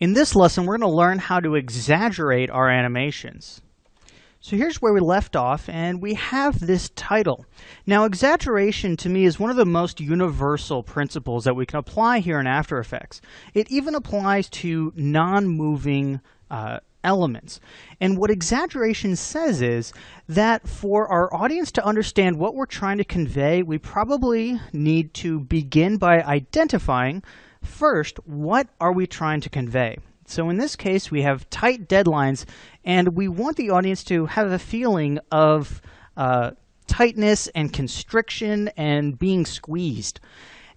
In this lesson, we're going to learn how to exaggerate our animations. So here's where we left off, and we have this title. Now, exaggeration to me is one of the most universal principles that we can apply here in After Effects. It even applies to non-moving elements. And what exaggeration says is that for our audience to understand what we're trying to convey, we probably need to begin by identifying first, what are we trying to convey? So in this case, we have tight deadlines, and we want the audience to have a feeling of tightness and constriction and being squeezed.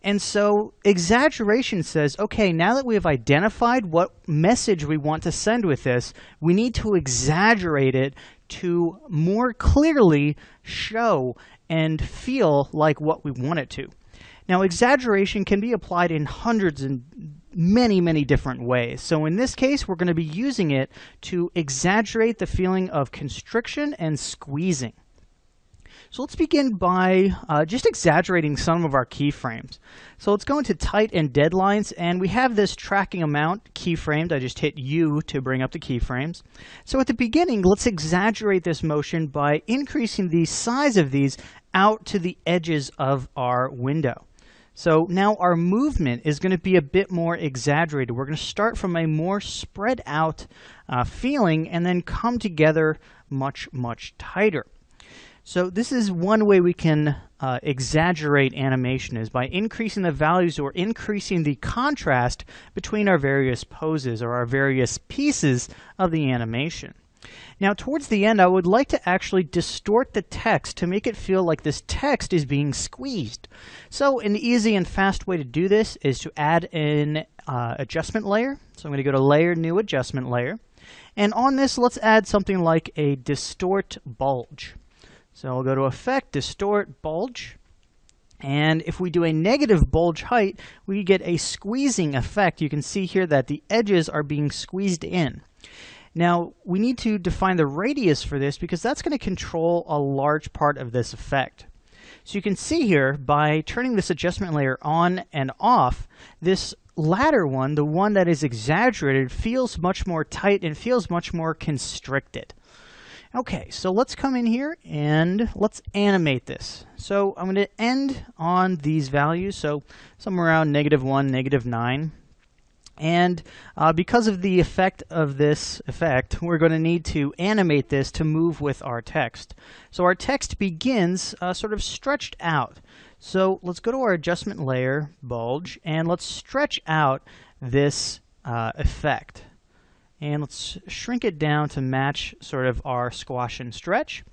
And so exaggeration says, okay, now that we have identified what message we want to send with this, we need to exaggerate it to more clearly show and feel like what we want it to. Now, exaggeration can be applied in hundreds and many different ways. So in this case, we're going to be using it to exaggerate the feeling of constriction and squeezing. So let's begin by just exaggerating some of our keyframes. So let's go into tight and deadlines, and we have this tracking amount keyframed. I just hit U to bring up the keyframes. So at the beginning, let's exaggerate this motion by increasing the size of these out to the edges of our window. So now our movement is going to be a bit more exaggerated. We're going to start from a more spread out feeling and then come together much tighter. So this is one way we can exaggerate animation, is by increasing the values or increasing the contrast between our various poses or our various pieces of the animation. Now, towards the end, I would like to actually distort the text to make it feel like this text is being squeezed. So an easy and fast way to do this is to add an adjustment layer. So I'm going to go to Layer, New Adjustment Layer. And on this, let's add something like a Distort Bulge. So I'll go to Effect, Distort Bulge. And if we do a negative bulge height, we get a squeezing effect. You can see here that the edges are being squeezed in. Now, we need to define the radius for this because that's going to control a large part of this effect. So you can see here, by turning this adjustment layer on and off, this latter one, the one that is exaggerated, feels much more tight and feels much more constricted. Okay, so let's come in here and let's animate this. So I'm going to end on these values, so somewhere around -1, -9. And because of the effect of this effect, we're going to need to animate this to move with our text. So our text begins sort of stretched out. So let's go to our adjustment layer, bulge, and let's stretch out this effect. And let's shrink it down to match sort of our squash and stretch.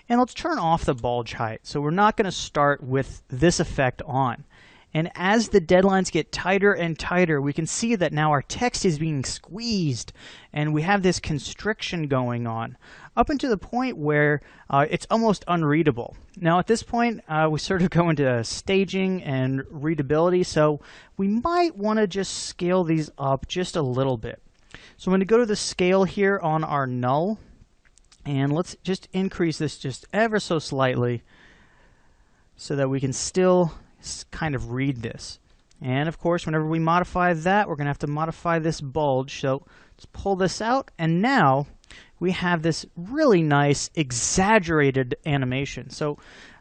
And let's turn off the bulge height. So we're not going to start with this effect on. And as the deadlines get tighter and tighter, we can see that now our text is being squeezed, and we have this constriction going on, up until the point where it's almost unreadable. Now at this point, we sort of go into staging and readability, so we might want to just scale these up just a little bit. So I'm going to go to the scale here on our null, and let's just increase this just ever so slightly so that we can still kind of read this. And of course, whenever we modify that, we're going to have to modify this bulge. So let's pull this out, and now we have this really nice exaggerated animation. So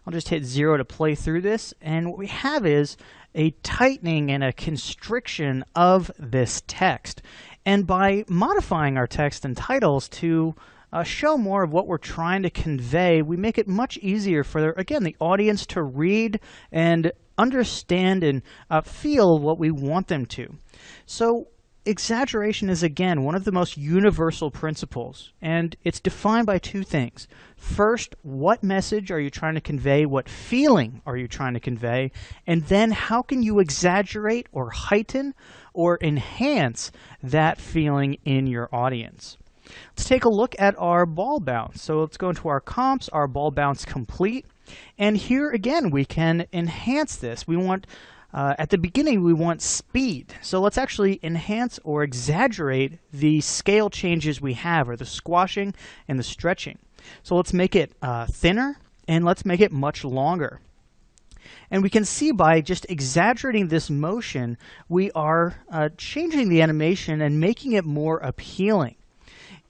I'll just hit 0 to play through this, and what we have is a tightening and a constriction of this text. And by modifying our text and titles to show more of what we're trying to convey, we make it much easier for, again, the audience to read and understand and feel what we want them to. So exaggeration is, again, one of the most universal principles, and it's defined by two things. First, what message are you trying to convey? What feeling are you trying to convey? And then how can you exaggerate or heighten or enhance that feeling in your audience? Let's take a look at our ball bounce. So let's go into our comps, our ball bounce complete. And here again, we can enhance this. We want, at the beginning, we want speed. So let's actually enhance or exaggerate the scale changes we have, or the squashing and the stretching. So let's make it thinner, and let's make it much longer. And we can see by just exaggerating this motion, we are changing the animation and making it more appealing.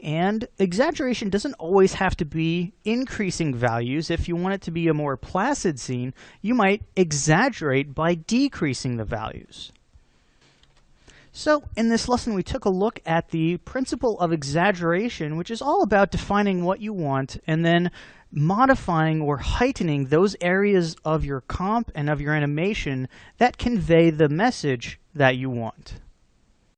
And exaggeration doesn't always have to be increasing values. If you want it to be a more placid scene, you might exaggerate by decreasing the values. So in this lesson, we took a look at the principle of exaggeration, which is all about defining what you want and then modifying or heightening those areas of your comp and of your animation that convey the message that you want.